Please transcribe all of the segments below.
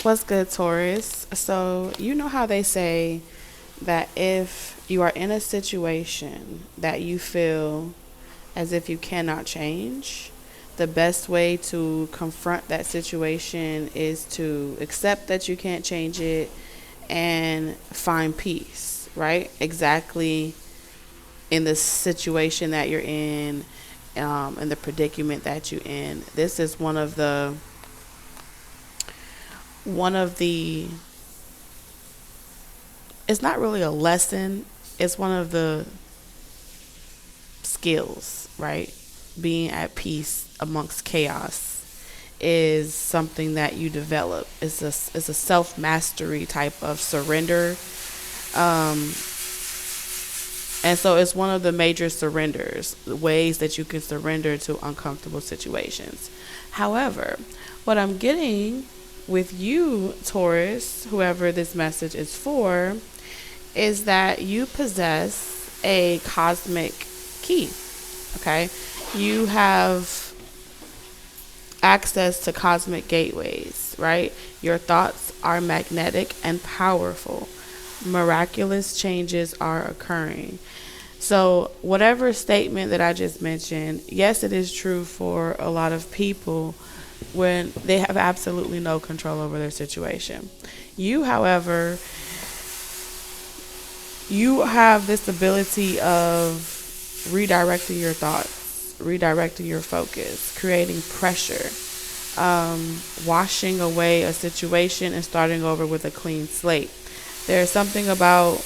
What's good, Taurus? So, you know how they say that if you are in a situation that you feel as if you cannot change, the best way to confront that situation is to accept that you can't change it and find peace, right? Exactly in the situation that you're in the predicament that you're in. This is one of the it's not really a lesson, it's one of the skills, right? Being at peace amongst chaos is something that you develop. It's a self mastery type of surrender, um, and so it's one of the major surrenders, ways that you can surrender to uncomfortable situations. However, what I'm getting with you, Taurus, whoever this message is for, is that you possess a cosmic key. Okay, you have access to cosmic gateways, right? Your thoughts are magnetic and powerful. Miraculous changes are occurring. So, whatever statement that I just mentioned, yes, it is true for a lot of people when they have absolutely no control over their situation. You, however, you have this ability of redirecting your thoughts, redirecting your focus, creating pressure, washing away a situation and starting over with a clean slate. There's something about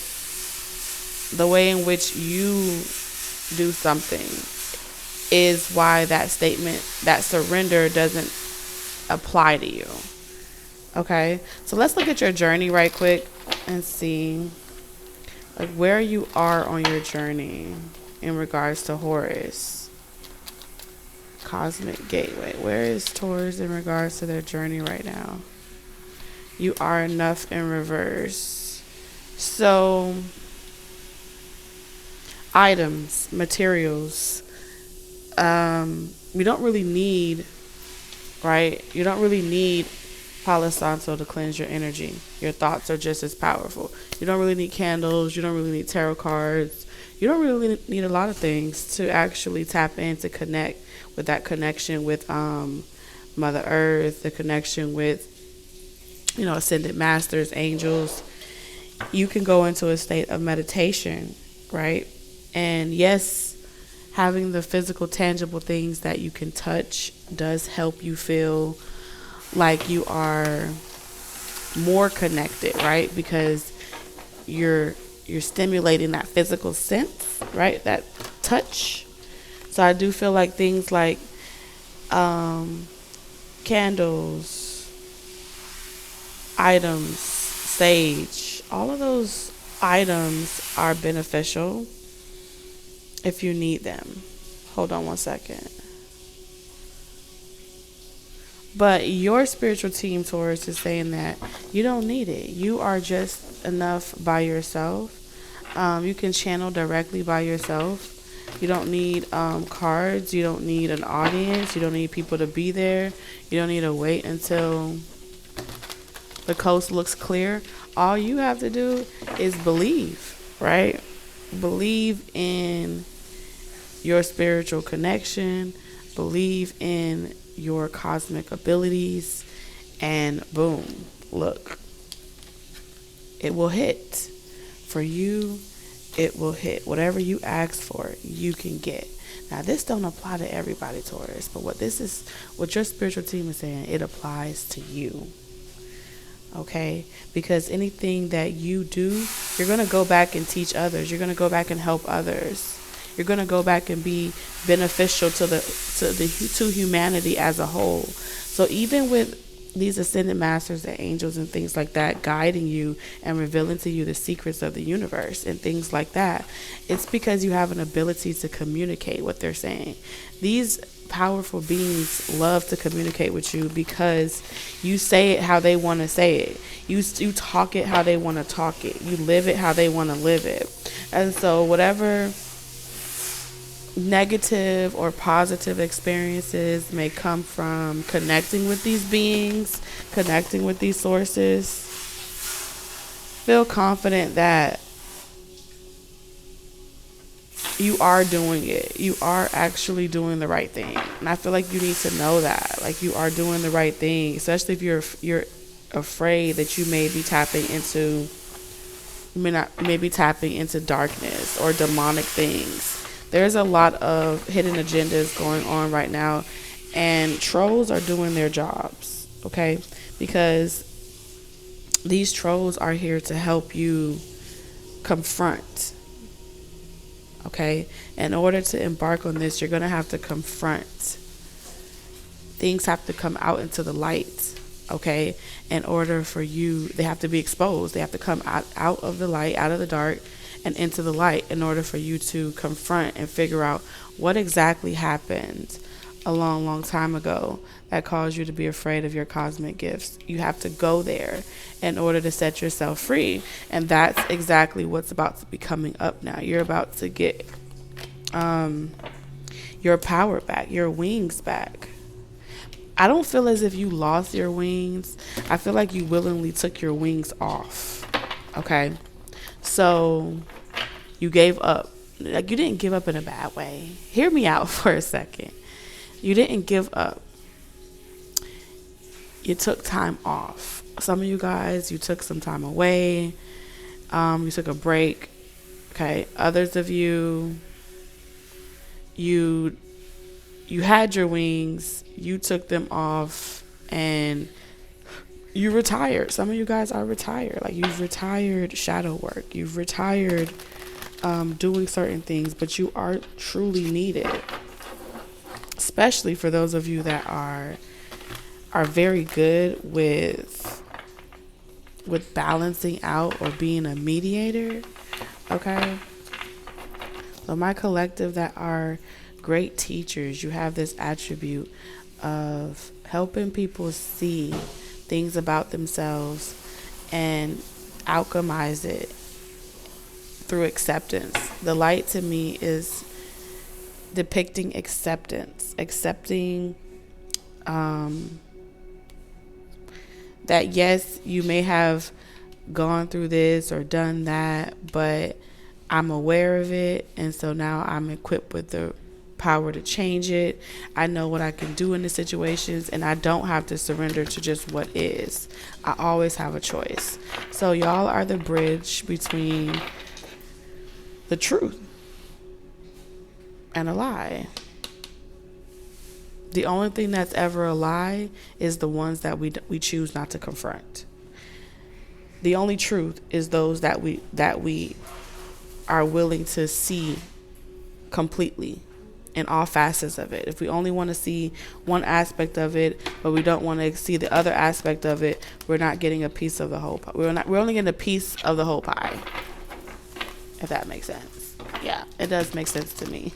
the way in which you do something is why that statement, that surrender doesn't apply to you. Okay? So let's look at your journey right quick and see like where you are on your journey in regards to Horus. Cosmic Gateway. Where is Taurus in regards to their journey right now? You are enough in reverse. So, items, materials, you don't really need, right? You don't really need Palo Santo to cleanse your energy. Your thoughts are just as powerful. You don't really need candles. You don't really need tarot cards. You don't really need a lot of things to actually tap in to connect with that connection with Mother Earth, the connection with, ascended masters, angels. You can go into a state of meditation, right? And yes, having the physical, tangible things that you can touch does help you feel like you are more connected, right? Because you're stimulating that physical sense, right? That touch. So I do feel like things like candles, items, sage, all of those items are beneficial if you need them. Hold on one second. But your spiritual team, Taurus, is saying that you don't need it. You are just enough by yourself. You can channel directly by yourself. You don't need cards. You don't need an audience. You don't need people to be there. You don't need to wait until the coast looks clear. All you have to do is believe, right? Believe in your spiritual connection. Believe in your cosmic abilities, and boom, look, it will hit for you. It will hit. Whatever you ask for, you can get. Now, this don't apply to everybody, Taurus, but what your spiritual team is saying, it applies to you. Okay? Because anything that you do, you're going to go back and teach others. You're going to go back and help others. You're going to go back and be beneficial to humanity as a whole. So even with these ascended masters and angels and things like that guiding you and revealing to you the secrets of the universe and things like that, it's because you have an ability to communicate what they're saying. These powerful beings love to communicate with you because you say it how they want to say it. You talk it how they want to talk it. You live it how they want to live it. And so whatever negative or positive experiences may come from connecting with these beings, connecting with these sources. Feel confident that you are doing it. You are actually doing the right thing. And I feel like you need to know that. Like, you are doing the right thing, especially if you're afraid that you may be tapping into darkness or demonic things. There's a lot of hidden agendas going on right now, and trolls are doing their jobs, okay? Because these trolls are here to help you confront, okay? In order to embark on this, you're going to have to confront. Things have to come out into the light, okay? In order for you, they have to be exposed. They have to come out of the light, out of the dark, and into the light in order for you to confront and figure out what exactly happened a long, long time ago that caused you to be afraid of your cosmic gifts. You have to go there in order to set yourself free. And that's exactly what's about to be coming up now. You're about to get your power back, your wings back. I don't feel as if you lost your wings. I feel like you willingly took your wings off. Okay? So you gave up. Like, you didn't give up in a bad way. Hear me out for a second. You didn't give up. You took time off. Some of you guys, you took some time away. You took a break. Okay. Others of you, you had your wings. You took them off and you retired. Some of you guys are retired. Like, you've retired shadow work. You've retired doing certain things, but you are truly needed. Especially for those of you that are very good with balancing out or being a mediator. Okay. So my collective that are great teachers, you have this attribute of helping people see things about themselves and alchemize it through acceptance. The light to me is depicting acceptance, accepting that yes, you may have gone through this or done that, but I'm aware of it, and so now I'm equipped with the power to change it. I know what I can do in the situations, and I don't have to surrender to just what is. I always have a choice. So y'all are the bridge between the truth and a lie. The only thing that's ever a lie is the ones that we choose not to confront. The only truth is those that we are willing to see completely in all facets of it. If we only want to see one aspect of it, but we don't want to see the other aspect of it, we're not getting a piece of the whole pie. We're only getting a piece of the whole pie. If that makes sense. Yeah, it does make sense to me.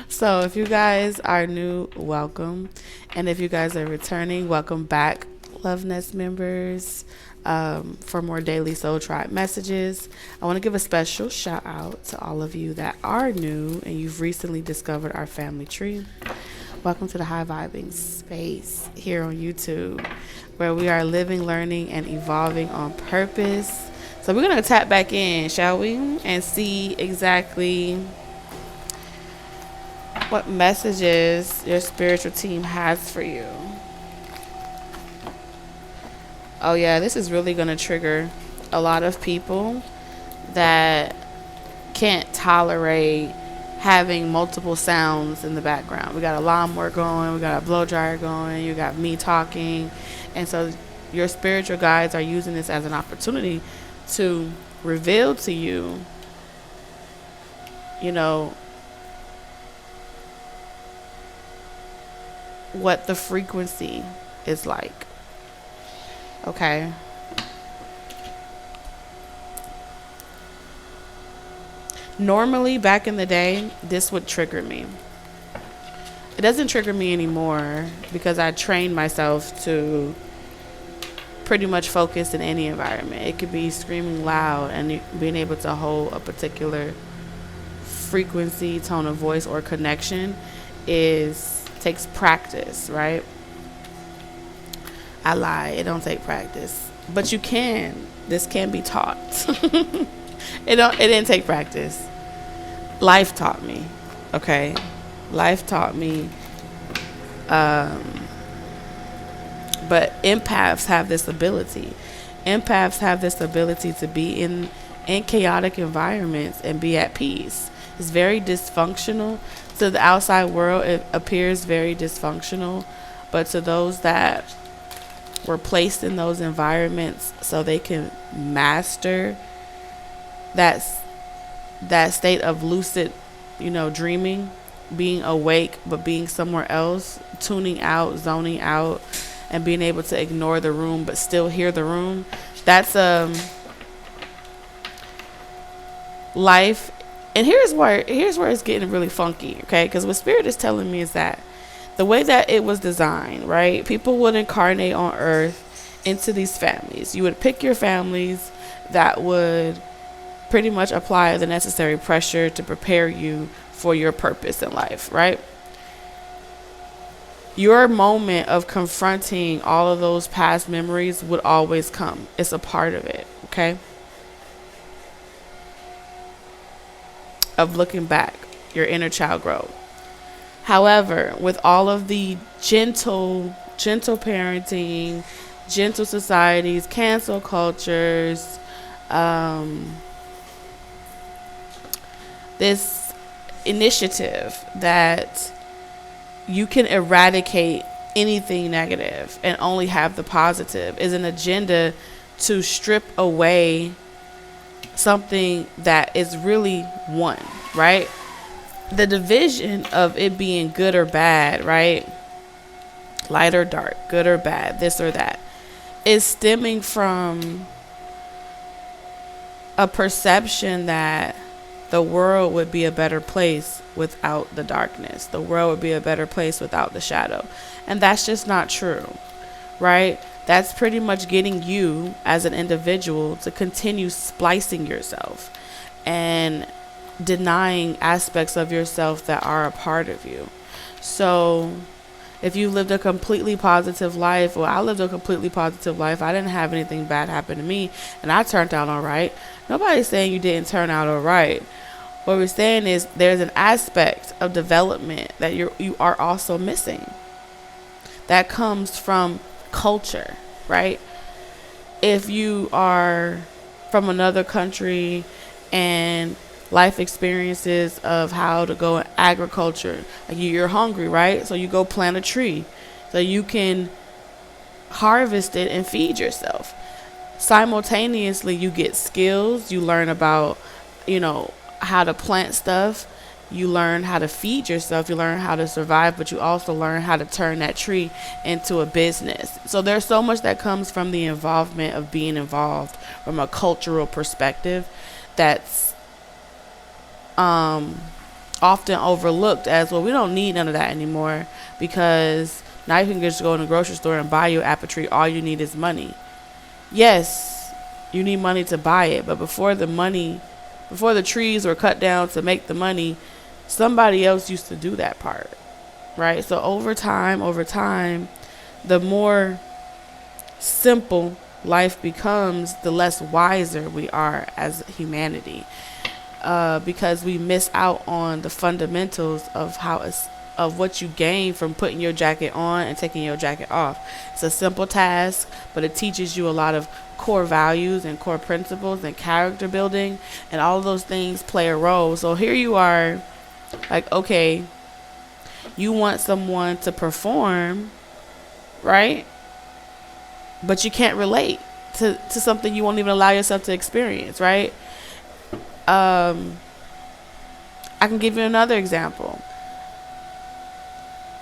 So if you guys are new, welcome. And if you guys are returning, welcome back, Love Nest members. For more daily Soul Tribe messages, I want to give a special shout out to all of you that are new and you've recently discovered our family tree. Welcome to the high vibing space here on YouTube, where we are living, learning, and evolving on purpose. So we're going to tap back in, shall we, and see exactly what messages your spiritual team has for you. Oh yeah, this is really going to trigger a lot of people that can't tolerate having multiple sounds in the background. We got a lawnmower going, we got a blow dryer going, you got me talking. And so your spiritual guides are using this as an opportunity to reveal to you, you know, what the frequency is like. Okay. Normally, back in the day, this would trigger me. It doesn't trigger me anymore because I trained myself to pretty much focus in any environment. It could be screaming loud and being able to hold a particular frequency, tone of voice, or connection takes practice, right? I lie. It don't take practice, but you can. This can be taught. It didn't take practice. Life taught me. Okay, life taught me. But empaths have this ability. Empaths have this ability to be in chaotic environments and be at peace. It's very dysfunctional. To the outside world, it appears very dysfunctional. But to those that were placed in those environments so they can master that state of lucid, dreaming, being awake but being somewhere else, tuning out, zoning out, and being able to ignore the room but still hear the room. That's life. And here's where it's getting really funky, okay? Because what Spirit is telling me is that the way that it was designed, right? People would incarnate on Earth into these families. You would pick your families that would pretty much apply the necessary pressure to prepare you for your purpose in life, right? Your moment of confronting all of those past memories would always come. It's a part of it, okay? Of looking back, your inner child growth. However, with all of the gentle parenting, gentle societies, cancel cultures, this initiative that you can eradicate anything negative and only have the positive is an agenda to strip away something that is really one, right? The division of it being good or bad, right? Light or dark, good or bad, this or that, is stemming from a perception that the world would be a better place without the darkness. The world would be a better place without the shadow. And that's just not true, right? That's pretty much getting you as an individual to continue splicing yourself and denying aspects of yourself that are a part of you. So if you lived a completely positive life, well, I lived a completely positive life. I didn't have anything bad happen to me, and I turned out all right. Nobody's saying you didn't turn out all right. What we're saying is there's an aspect of development that you are also missing. That comes from culture, right? If you are from another country and life experiences of how to go in agriculture, like you're hungry, right? So you go plant a tree so you can harvest it and feed yourself. Simultaneously, you get skills. You learn about, how to plant stuff. You learn how to feed yourself. You learn how to survive, but you also learn how to turn that tree into a business. So there's so much that comes from the involvement of being involved from a cultural perspective that's often overlooked as, well, we don't need none of that anymore because now you can just go in the grocery store and buy your apple tree. All you need is money. Yes, you need money to buy it, but before the trees were cut down to make the money, somebody else used to do that part, right? So over time, the more simple life becomes, the less wiser we are as humanity, because we miss out on the fundamentals of what you gain from putting your jacket on and taking your jacket off. It's a simple task, but it teaches you a lot of core values and core principles and character building, and all of those things play a role. So here you are, like, okay, you want someone to perform, right? But you can't relate to something you won't even allow yourself to experience, right? I can give you another example.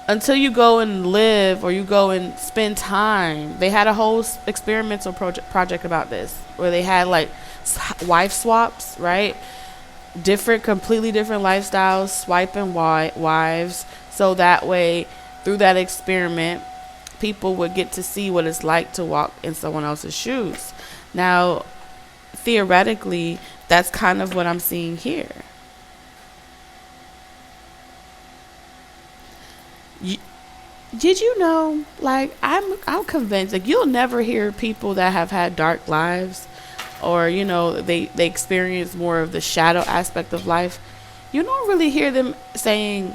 Until you go and live or you go and spend time, they had a whole experimental project about this, where they had like wife swaps, right? Completely different lifestyles, swiping wives, so that way, through that experiment, people would get to see what it's like to walk in someone else's shoes. Now, theoretically, that's kind of what I'm seeing here. You, did you know? Like, I'm convinced. Like, you'll never hear people that have had dark lives, or they experience more of the shadow aspect of life. You don't really hear them saying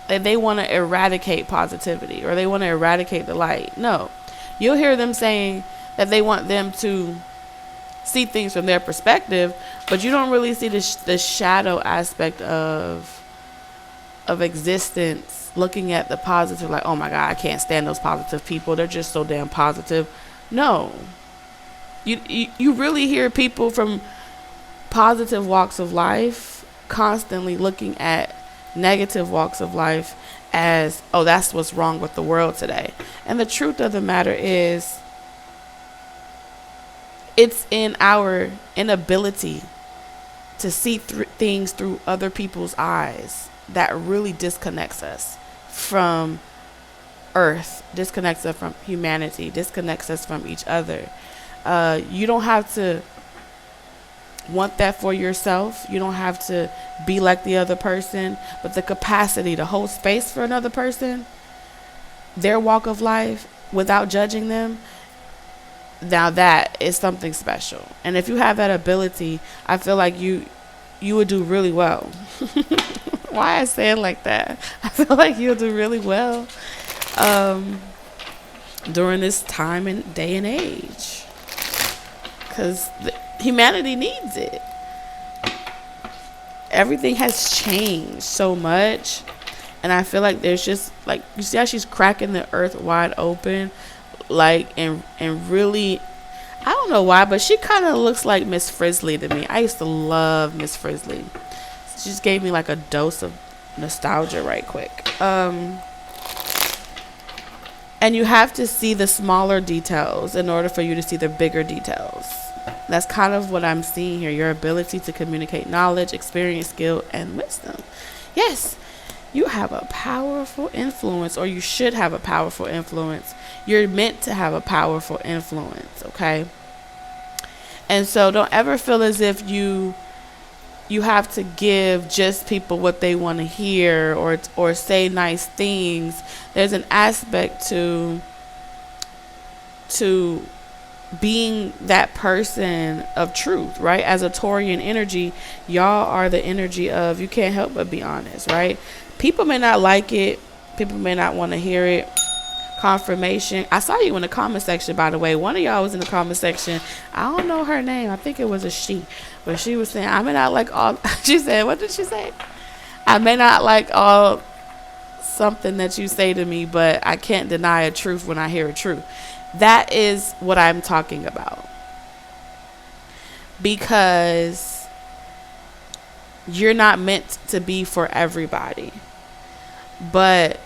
that they want to eradicate positivity or they want to eradicate the light. No, you'll hear them saying that they want them to see things from their perspective, but you don't really see the shadow aspect of existence, looking at the positive, like, oh my God, I can't stand those positive people. They're just so damn positive. No, you really hear people from positive walks of life constantly looking at negative walks of life as, oh, that's what's wrong with the world today. And the truth of the matter is, it's in our inability to see things through other people's eyes that really disconnects us from Earth, disconnects us from humanity, disconnects us from each other. You don't have to want that for yourself. You don't have to be like the other person, but the capacity to hold space for another person, their walk of life, without judging them, now that is something special. And if you have that ability, I feel like you would do really well. Why I say it like that? I feel like you'll do really well during this time and day and age, because humanity needs it. Everything has changed so much, and I feel like there's just, like, you see how she's cracking the earth wide open, like, and really, I don't know why, but she kind of looks like Miss Frizzly to me. I used to love Miss Frizzly. She just gave me like a dose of nostalgia right quick. And you have to see the smaller details in order for you to see the bigger details. That's kind of what I'm seeing here. Your ability to communicate knowledge, experience, skill, and wisdom. Yes, you have a powerful influence, or you should have a powerful influence. You're meant to have a powerful influence, okay? And so don't ever feel as if you have to give just people what they want to hear, or say nice things. There's an aspect to being that person of truth, right? As a Taurian energy, y'all are the energy of, you can't help but be honest, right? People may not like it. People may not want to hear it. Confirmation. I saw you in the comment section, by the way. One of y'all was in the comment section. I don't know her name. I think it was a she. But she was saying, I may not like all. She said, what did she say? I may not like all something that you say to me, but I can't deny a truth when I hear a truth. That is what I'm talking about. Because you're not meant to be for everybody. But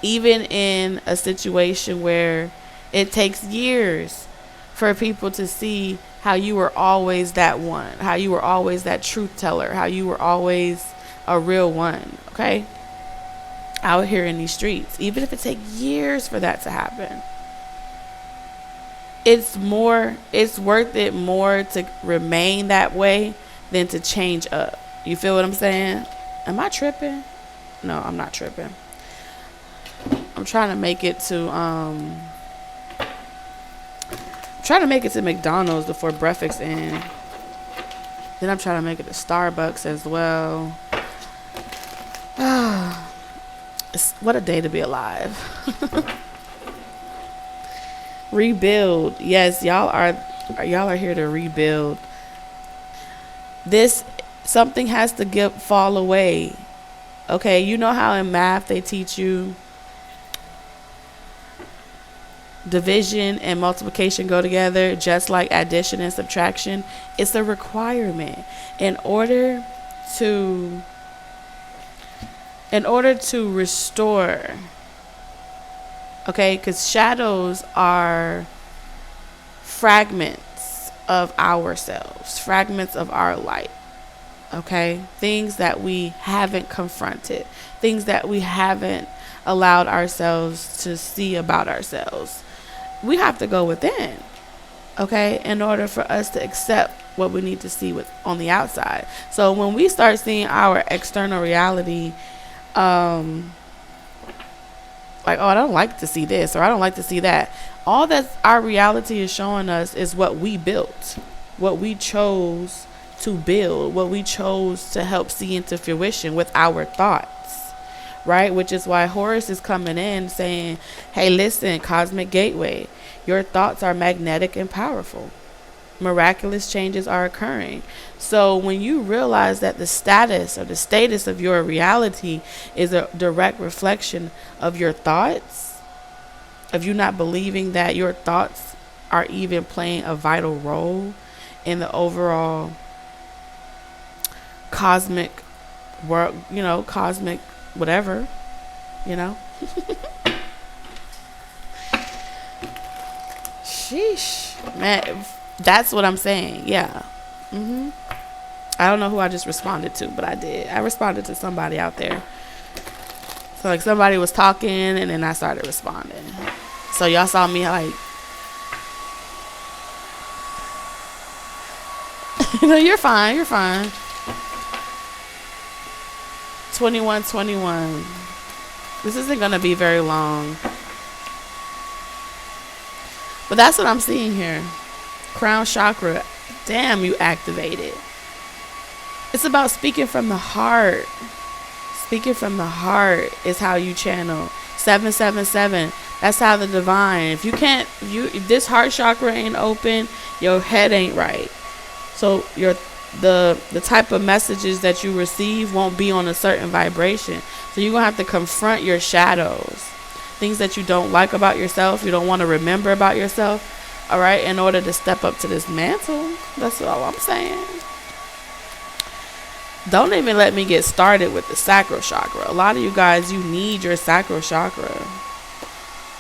even in a situation where it takes years for people to see how you were always that one, how you were always that truth teller, how you were always a real one, okay? Out here in these streets, even if it takes years for that to happen, it's worth it more to remain that way than to change up. You feel what I'm saying? Am I tripping? No, I'm not tripping. I'm trying to make it to McDonald's before breakfast end. Then I'm trying to make it to Starbucks as well. What a day to be alive. Rebuild. Yes, y'all are here to rebuild. Something has to fall away. Okay, you know how in math they teach you division and multiplication go together, just like addition and subtraction. It's a requirement in order to restore. Okay, because shadows are fragments of ourselves, fragments of our light. Okay, things that we haven't confronted, things that we haven't allowed ourselves to see about ourselves. We have to go within, okay, in order for us to accept what we need to see on the outside. So when we start seeing our external reality Um, like, oh, I don't like to see this or I don't like to see that. All that our reality is showing us is what we built, what we chose to build, what we chose to help see into fruition with our thoughts, right? Which is why Horus is coming in saying, hey, listen, cosmic gateway, your thoughts are magnetic and powerful. Miraculous changes are occurring. So when you realize that the status of your reality is a direct reflection of your thoughts, of you not believing that your thoughts are even playing a vital role in the overall cosmic world, cosmic whatever, you know. Sheesh, man, that's what I'm saying. Yeah. I don't know who I just responded to, but I did. I responded to somebody out there. So like somebody was talking and then I started responding. So y'all saw me like, no, you're fine. 2121. This isn't going to be very long. But that's what I'm seeing here. Crown chakra. Damn, you activated. It's about speaking from the heart. Speaking from the heart is how you channel. 777. That's how the divine. If this heart chakra ain't open, your head ain't right. So the type of messages that you receive won't be on a certain vibration. So you're gonna have to confront your shadows, things that you don't like about yourself, you don't want to remember about yourself. All right, in order to step up to this mantle. That's all I'm saying. Don't even let me get started with the sacral chakra. A lot of you guys, you need your sacral chakra.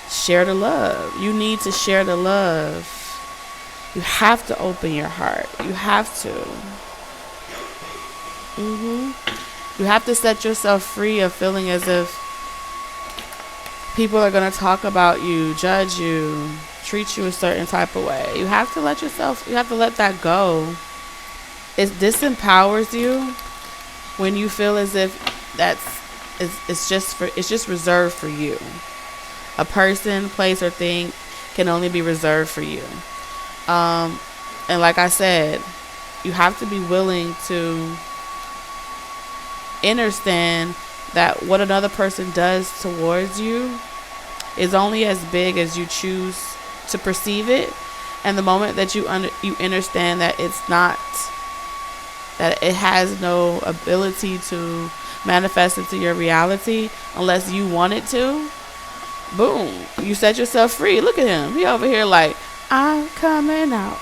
Share the love. You need to share the love. You have to open your heart. You have to. You have to set yourself free of feeling as if people are going to talk about you, judge you, treat you a certain type of way. You have to let that go. It disempowers you when you feel as if it's just reserved for you. A person, place, or thing can only be reserved for you. And like I said, you have to be willing to understand that what another person does towards you is only as big as you choose to perceive it. And the moment that you understand that it's not, that it has no ability to manifest into your reality unless you want it to, boom, you set yourself free. Look at him. He over here like, I'm coming out.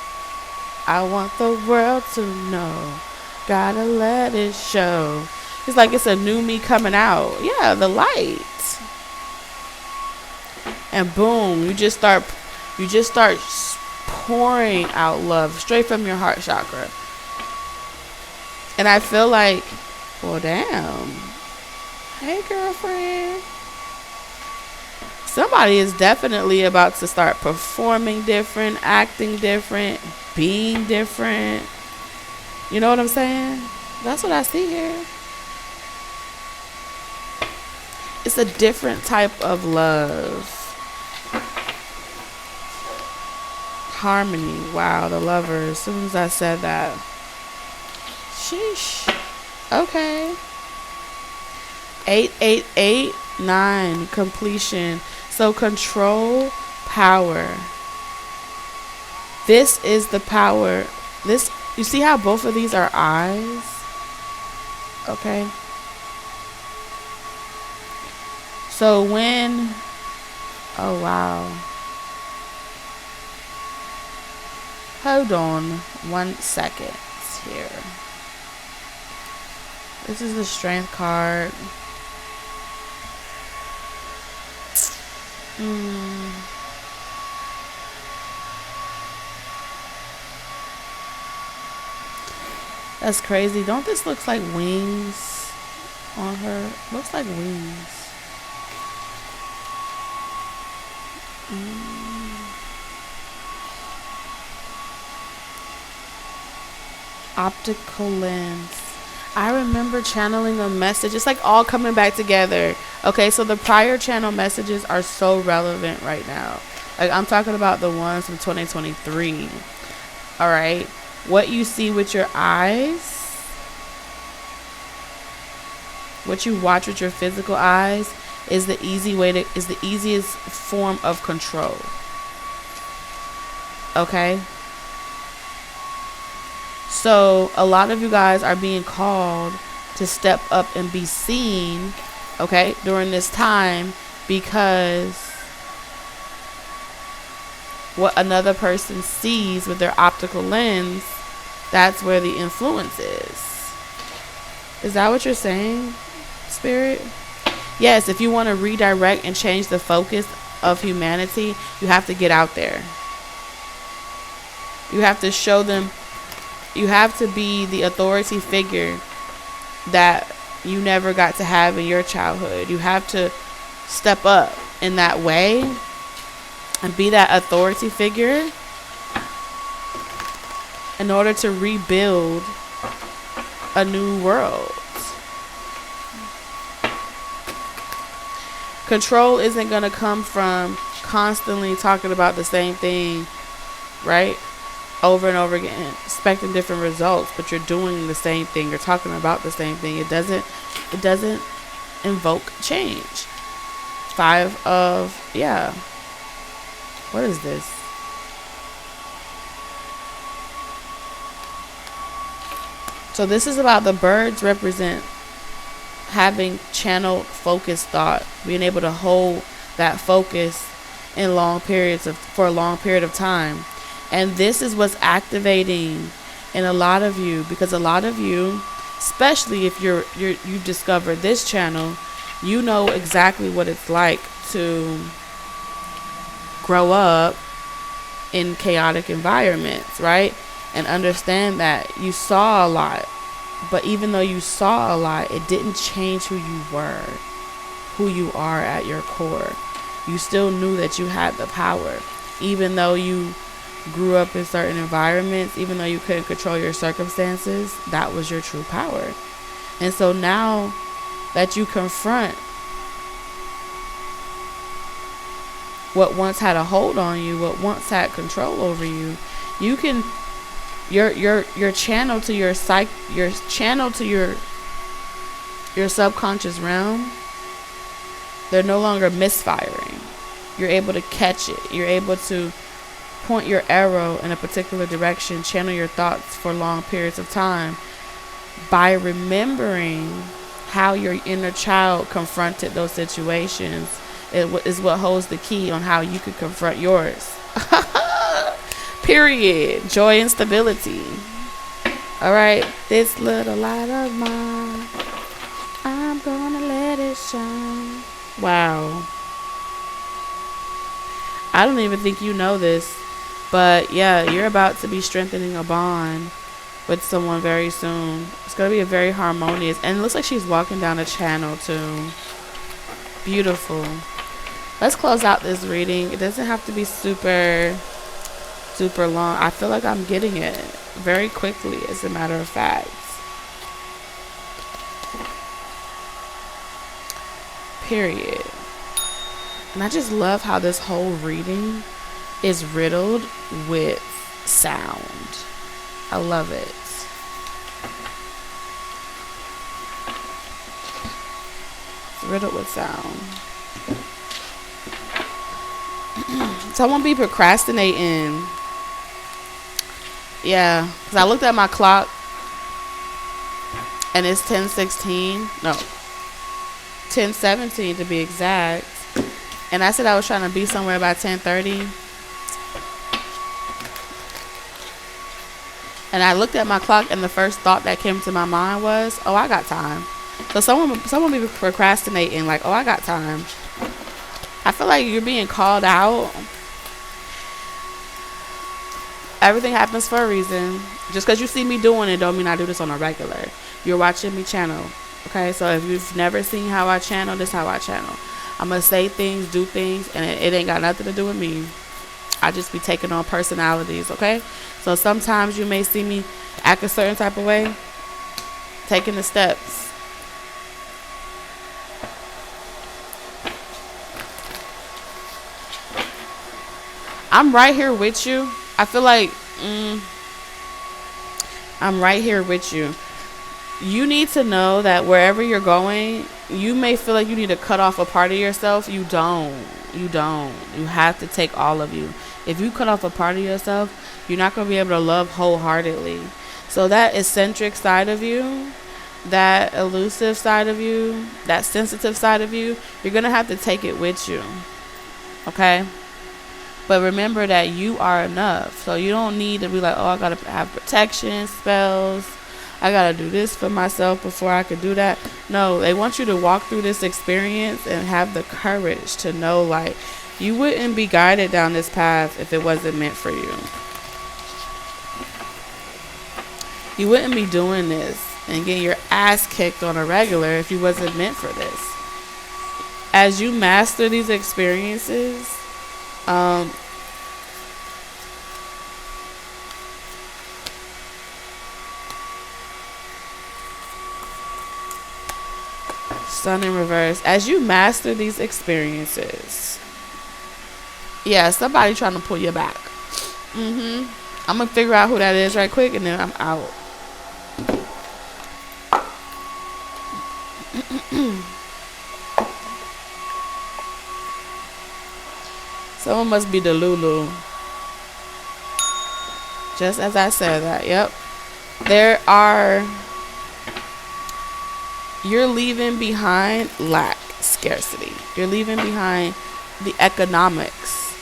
I want the world to know. Gotta let it show. It's like it's a new me coming out. Yeah, the light. And boom, you just start pouring out love straight from your heart chakra. And I feel like, well, damn. Hey, girlfriend. Somebody is definitely about to start performing different, acting different, being different. You know what I'm saying? That's what I see here. It's a different type of love. Harmony. Wow, the lovers. As soon as I said that. Sheesh. Okay. 8889. Completion. So control, power. This is the power. This, you see how both of these are eyes? Okay. So when, oh wow. Hold on 1 second here. This is the strength card. That's crazy. Don't this look like wings on her? Looks like wings. Optical lens. I remember channeling a message. It's like all coming back together. Okay, so the prior channel messages are so relevant right now. Like I'm talking about the ones from 2023. All right. What you see with your eyes, what you watch with your physical eyes is the easiest form of control. Okay? So a lot of you guys are being called to step up and be seen, okay, during this time, because what another person sees with their optical lens, that's where the influence is. Is that what you're saying, Spirit? Yes, if you want to redirect and change the focus of humanity, you have to get out there. You have to show them. You have to be the authority figure that you never got to have in your childhood. You have to step up in that way and be that authority figure in order to rebuild a new world. Control isn't going to come from constantly talking about the same thing, right? Over and over again, expecting different results, but you're doing the same thing. You're talking about the same thing. It doesn't invoke change. 5 of, yeah. What is this? So this is about the birds represent having channeled focused thought, being able to hold that focus in for a long period of time. And this is what's activating in a lot of you, because a lot of you, especially if you've discovered this channel, you know exactly what it's like to grow up in chaotic environments, right? And understand that you saw a lot, but even though you saw a lot, it didn't change who you were, who you are at your core. You still knew that you had the power, even though you grew up in certain environments, even though you couldn't control your circumstances. That was your true power. And so now that you confront what once had a hold on you, what once had control over you, you can your channel to your your subconscious realm, they're no longer misfiring. You're able to catch it. You're able to point your arrow in a particular direction, channel your thoughts for long periods of time by remembering how your inner child confronted those situations. It is what holds the key on how you could confront yours. Period. Joy and stability. All right. This little light of mine, I'm gonna let it shine. Wow. I don't even think you know this, but yeah, you're about to be strengthening a bond with someone very soon. It's going to be a very harmonious, and it looks like she's walking down a channel too. Beautiful. Let's close out this reading. It doesn't have to be super long. I feel like I'm getting it very quickly, as a matter of fact. Period. And I just love how this whole reading is riddled with sound. I love it. It's riddled with sound. So I won't be procrastinating. Yeah, because I looked at my clock and it's 10:16. No, 10:17 to be exact. And I said I was trying to be somewhere by 10:30. And I looked at my clock, and the first thought that came to my mind was, oh, I got time. So someone be procrastinating, like, oh, I got time. I feel like you're being called out. Everything happens for a reason. Just because you see me doing it don't mean I do this on a regular. You're watching me channel. Okay, so if you've never seen how I channel, this is how I channel. I'm going to say things, do things, and it ain't got nothing to do with me. I just be taking on personalities, okay? So sometimes you may see me act a certain type of way, taking the steps. I'm right here with you. I feel like I'm right here with you. You need to know that wherever you're going, you may feel like you need to cut off a part of yourself. You don't. You don't. You have to take all of you. If you cut off a part of yourself, you're not going to be able to love wholeheartedly. So that eccentric side of you, that elusive side of you, that sensitive side of you, you're going to have to take it with you. Okay? But remember that you are enough. So you don't need to be like, oh, I got to have protection, spells. I got to do this for myself before I could do that. No, they want you to walk through this experience and have the courage to know, like, you wouldn't be guided down this path if it wasn't meant for you. You wouldn't be doing this and getting your ass kicked on a regular if you wasn't meant for this. As you master these experiences, Sun in reverse. As you master these experiences, yeah, somebody trying to pull you back. I'm gonna figure out who that is right quick, and then I'm out. Someone must be the Lulu. Just as I said that. Yep. You're leaving behind lack, scarcity. You're leaving behind the economics,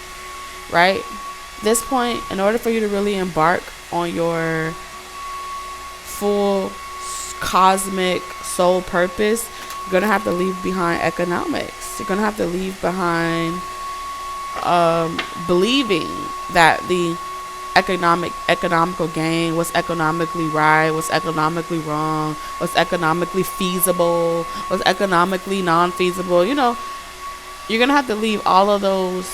right? At this point, in order for you to really embark on your full cosmic soul purpose, you're going to have to leave behind economics. You're going to have to leave behind believing that the economical gain, what's economically right, what's economically wrong, what's economically feasible, what's economically non-feasible. You know, you're gonna have to leave all of those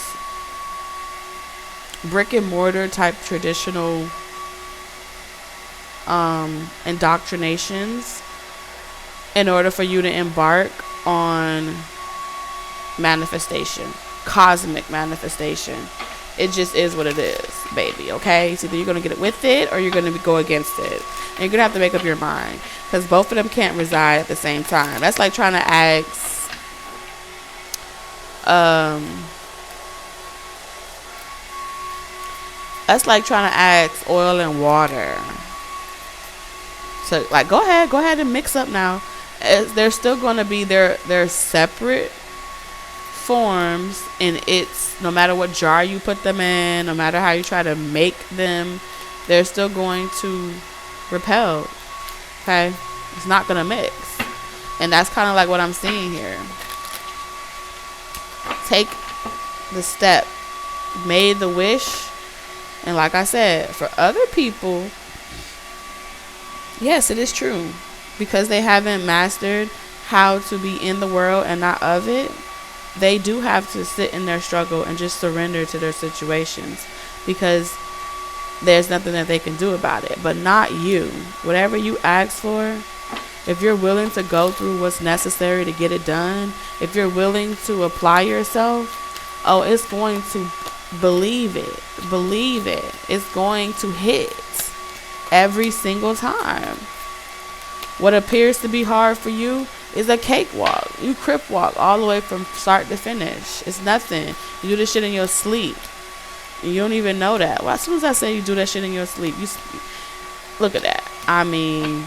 brick and mortar type traditional indoctrinations in order for you to embark on manifestation, cosmic manifestation. It just is what it is, baby, okay? So either you're going to get it with it or you're going to go against it. And you're going to have to make up your mind, because both of them can't reside at the same time. That's like trying to ask oil and water. So, like, go ahead and mix up now. They're still going to be their separate forms, and it's no matter what jar you put them in, no matter how you try to make them, they're still going to repel. Okay, it's not gonna mix, and that's kind of like what I'm seeing here. Take the step, made the wish, and like I said, for other people, yes, it is true, because they haven't mastered how to be in the world and not of it. They do have to sit in their struggle and just surrender to their situations, because there's nothing that they can do about it. But not you. Whatever you ask for, if you're willing to go through what's necessary to get it done, if you're willing to apply yourself, oh, it's going to believe it. Believe it. It's going to hit every single time. What appears to be hard for you is a cakewalk. You crip walk all the way from start to finish. It's nothing. You do this shit in your sleep. You don't even know that. Well, as soon as I say you do that shit in your sleep, you look at that. I mean,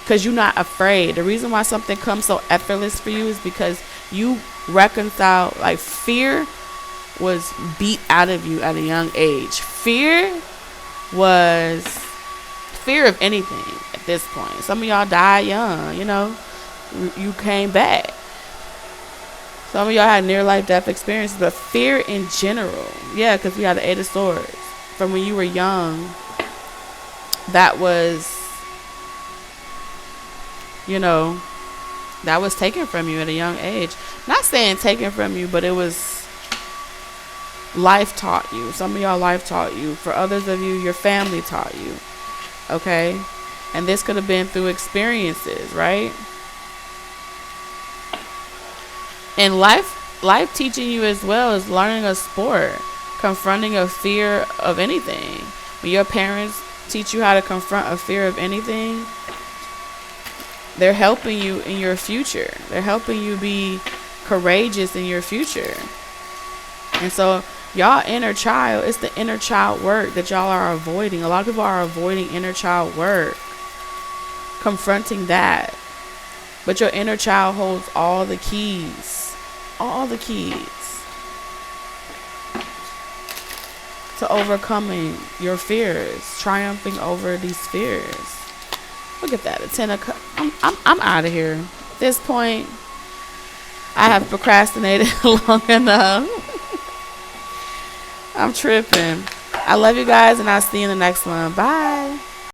because you're not afraid. The reason why something comes so effortless for you is because you reconcile, like, fear was beat out of you at a young age. Fear was fear of anything at this point. Some of y'all died young, you know. You came back. Some of y'all had near-life death experiences, but fear in general, yeah, because we had the Eight of Swords. From when you were young, that was, you know, that was taken from you at a young age. Not saying taken from you, but it was life taught you. Some of y'all life taught you. For others of you, your family taught you. Okay? And this could have been through experiences, right? And life teaching you as well is learning a sport, confronting a fear of anything. When your parents teach you how to confront a fear of anything, they're helping you in your future. They're helping you be courageous in your future. And so y'all inner child, it's the inner child work that y'all are avoiding. A lot of people are avoiding inner child work, confronting that. But your inner child holds all the keys to overcoming your fears, triumphing over these fears. Look at that, a 10 of cups. I'm out of here. At this point, I have procrastinated long enough. I'm tripping. I love you guys, and I'll see you in the next one. Bye.